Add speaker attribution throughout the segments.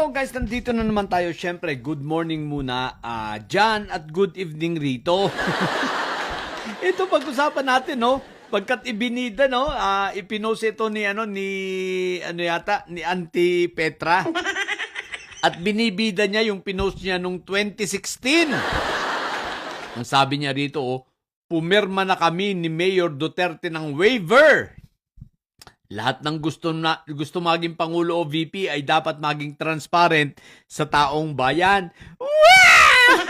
Speaker 1: Hello guys, nandito na naman tayo. Syempre, good morning muna dyan at good evening rito. Ito pag-usapan natin, no? Pagkat ibinida, no? Ipinost ito ni ni Auntie Petra. At binibida niya yung pinost niya nung 2016. Ang sabi niya rito, pumirma na kami ni Mayor Duterte ng waiver. Lahat ng gusto maging Pangulo o VP ay dapat maging transparent sa taong bayan. Wow!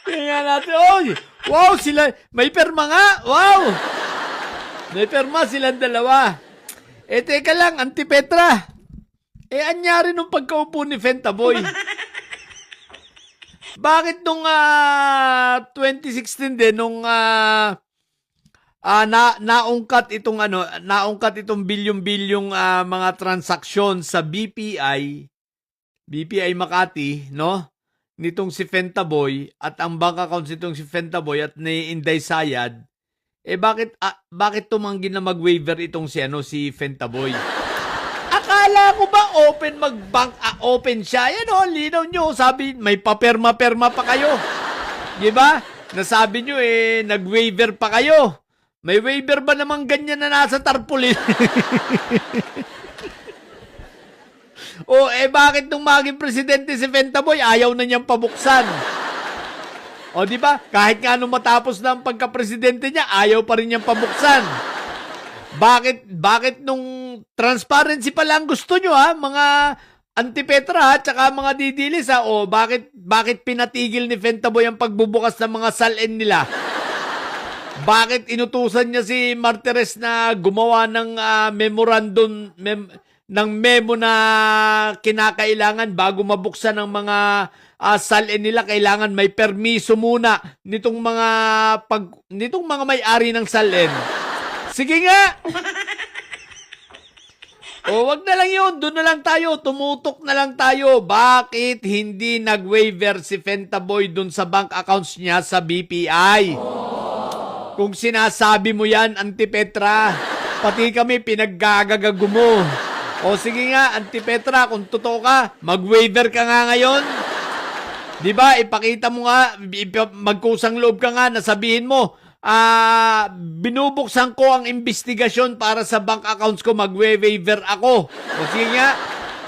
Speaker 1: Tingnan natin. Wow, sila, may perma nga. Wow! May perma silang dalawa. Teka lang, Auntie Petra. Anyari nung pagkaupo ni Fentaboy? Bakit nung 2016 din, nung naungkat itong bilyong-bilyong mga transaksyon sa BPI Makati, no? Nitong si Fentaboy at ang bank account nitong si Fentaboy at ni Inday Sayad, bakit tumanggi na mag-waiver itong si Fentaboy? Akala ko ba open siya? Yan linaw nyo. Sabi, may paperma-perma pa kayo. Diba? Nasabi nyo nag-waiver pa kayo. May waiver ba naman ganyan na nasa tarpaulin? Bakit nung maging presidente si Fentaboy, ayaw na niyang pabuksan? Di ba? Kahit nga nung matapos na ang pagka-presidente niya, ayaw pa rin niyang pabuksan. Bakit nung transparency pa lang gusto niyo, mga Auntie Petra, tsaka mga didilis, bakit pinatigil ni Fentaboy ang pagbubukas ng mga salin nila? Bakit inutusan niya si Martires na gumawa ng ng memo na kinakailangan bago mabuksan ng mga salin nila? Kailangan may permiso muna nitong mga may-ari ng salin. Sige nga. Wag na lang yun. Doon na lang tayo. Tumutok na lang tayo. Bakit hindi nag-waiver si Fentaboy doon sa bank accounts niya sa BPI? Kung sinasabi mo yan, Auntie Petra, pati kami pinaggagagago mo. Sige nga, Auntie Petra, kung totoo ka, mag-waiver ka nga ngayon. Diba, ipakita mo nga, magkusang loob ka nga, nasabihin mo, binubuksan ko ang investigasyon para sa bank accounts ko, mag-waiver ako. Sige nga,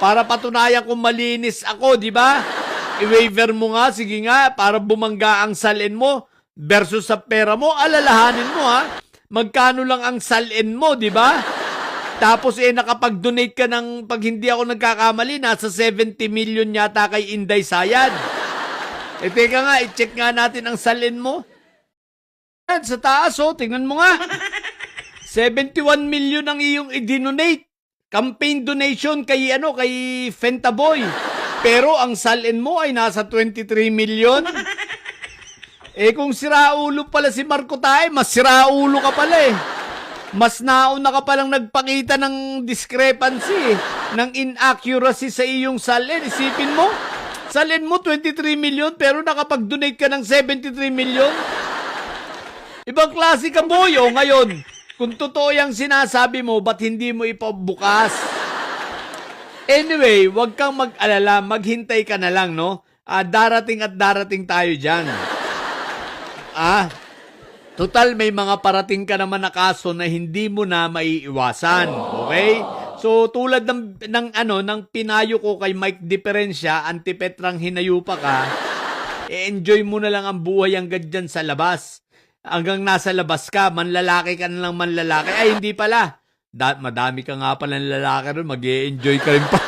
Speaker 1: para patunayan kong malinis ako, diba? I-waiver mo nga, sige nga, para bumangga ang salin mo. Versus sa pera mo, alalahanin mo magkano lang ang salin mo, di ba? Tapos nakapag-donate ka ng, pag hindi ako nagkakamali, nasa 70 million yata kay Inday Sayad. Teka nga, i-check nga natin ang salin mo. Sa taas, tingnan mo nga. 71 million ang iyong i-donate. Campaign donation kay Fentaboy. Pero ang salin mo ay nasa 23 million. Kung siraulo pala si Marco Tay, mas siraulo ka pala Mas nauna ka palang nagpakita ng discrepancy, ng inaccuracy sa iyong salin. Isipin mo, salin mo 23 million pero nakapag-donate ka ng 73 million. Ibang klase ka, boy. Ngayon, kung totoo yung sinasabi mo, ba't hindi mo ipabukas? Anyway, wag kang mag-alala, maghintay ka na lang, no? Darating at darating tayo dyan. Total may mga parating ka naman na kaso na hindi mo na maiiwasan. Okay? So tulad ng pinayo ko kay Mike Diferensya, Auntie Petrang hinayupa ka, enjoy mo na lang ang buhay hanggang dyan sa labas. Hanggang nasa labas ka, manlalaki ka na lang manlalaki. Ay, hindi pala. Madami ka nga pala ng lalaki rin, mag-e-enjoy ka rin pa.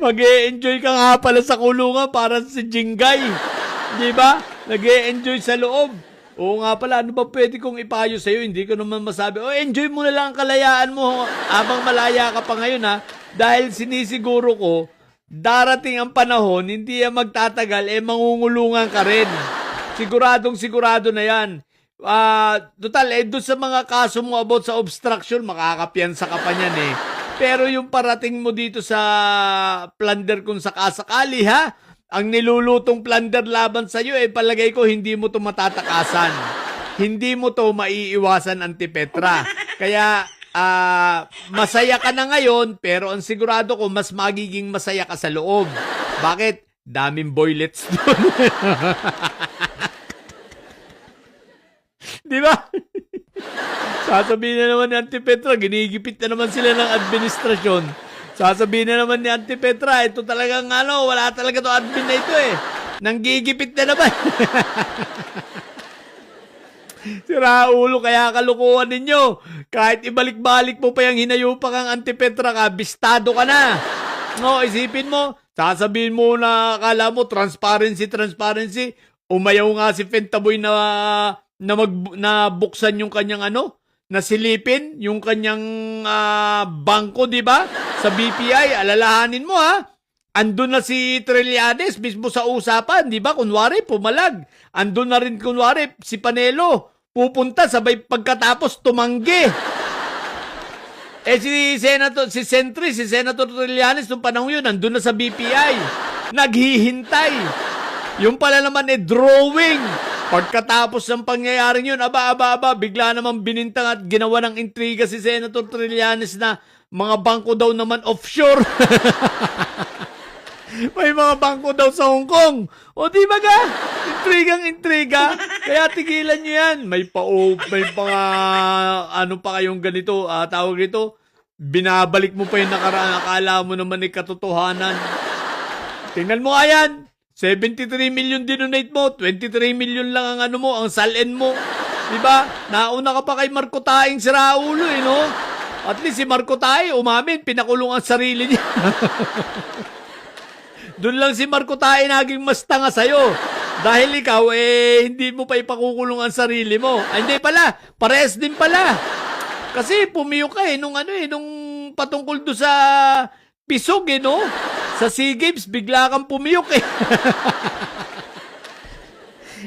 Speaker 1: Mag-e-enjoy ka nga pala sa kulungan para si Jingay. Di ba? Nag-e-enjoy sa loob. Oo nga pala, ano ba pwede kong ipayo sa'yo? Hindi ko naman masabi. Enjoy mo na lang ang kalayaan mo habang malaya ka pa ngayon Dahil sinisiguro ko, darating ang panahon, hindi yan magtatagal, mangungulungan ka rin. Sigurado na yan. Total, doon sa mga kaso mo about sa obstruction, makakapiyansa ka pa niyan Pero yung parating mo dito sa plunder kung sakasakali ang nilulutong plunder laban sa iyo, palagay ko hindi mo to matatakasan. Hindi mo to maiiwasan, Auntie Petra. Kaya masaya ka na ngayon, pero ang sigurado ko, mas magiging masaya ka sa loob. Bakit? Daming boylets doon. Di ba? Sasabihin na naman ni Auntie Petra, ginigipit na naman sila ng administrasyon. Sasabihin na naman ni Auntie Petra, ito talagang wala talaga to admin na ito eh. Nanggigipit na naman. Sira ulo, kaya kalukuhan ninyo. Kahit ibalik-balik mo pa yung hinayupak ang Auntie Petra ka, bistado ka na. No, isipin mo, sasabihin mo na akala mo transparency. Umayaw nga si Fentaboy na buksan yung kanyang nasilipin yung kanyang bangko, di ba? Sa BPI, alalahanin mo ha. Andun na si Trillanes mismo sa usapan, di ba? Kunwari, pumalag. Andun na rin kunwari si Panelo. Pupunta, sabay pagkatapos tumanggi. Si Senator Trillanes, nung panahon yun, andun na sa BPI. Naghihintay. Yung pala naman drawing. Pagkatapos ng pangyayaring yun, bigla naman binintang at ginawa ng intriga si Senator Trillanes na mga bangko daw naman offshore. May mga bangko daw sa Hong Kong. O di ba ka? Intriga. Kaya tigilan nyo yan. May mga pa kayong ganito, tawag ito, binabalik mo pa yung nakaraan. Akala mo naman katotohanan. Tingnan mo nga yan. 73 million dinonate mo, 23 million lang ang ang salin mo. Diba? Nauna ka pa kay Marco Taing si Raulo no? At least si Marco Taing umamin, pinakulong ang sarili niya. Doon lang si Marco Taing naging mas tanga sa'yo. Dahil ikaw, hindi mo pa ipakukulong ang sarili mo. Hindi pala, parehas din pala. Kasi pumiyok ka nung patungkol do sa Pisog no? Sa SEA Games, bigla kang pumiyok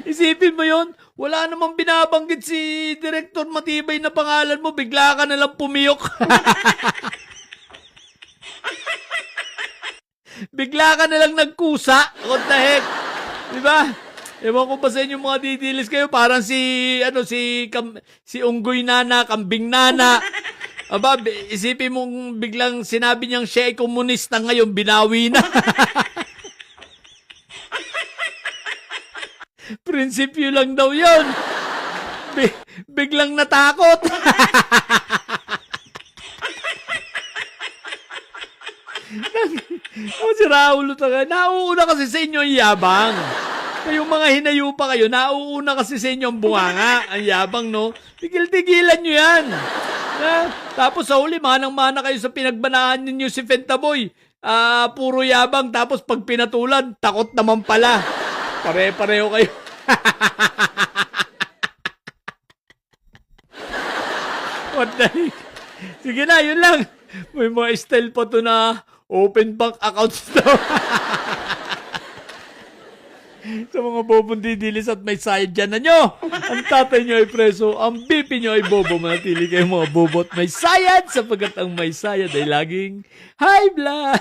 Speaker 1: Isipin mo yon, wala namang binabanggit si Director Matibay na pangalan mo, bigla ka nalang pumiyok. Bigla ka nalang nagkusa. What the heck? Diba? Ewan ko ba sa inyo mga didilis kayo, parang si Unggoy Nana, Kambing Nana. Isipin mong biglang sinabi niyang siya ay komunista ngayon, binawi na. Prinsipyo lang daw yun. Biglang natakot. Si Raulo talaga. Nauuna kasi sa inyo ang yabang. Kayong mga hinayupa kayo, nauuna kasi sa inyo ang bunganga. Ang yabang, no? Tigil-tigilan nyo yan. Tapos sa huli, manang-mana kayo sa pinagbanahan ninyo si Fentaboy. Puro yabang. Tapos pag pinatulan, takot naman pala. Pare-pareho kayo. What the heck? Sige na, yun lang. May mga style pa to na open bank accounts daw. Sa mga bobong didilis at may sayad dyan na nyo. Ang tatay nyo ay preso, ang bipi nyo ay bobo. Manatili kayo mga bobot may sayad sapagkat ang may sayad ay laging high blood.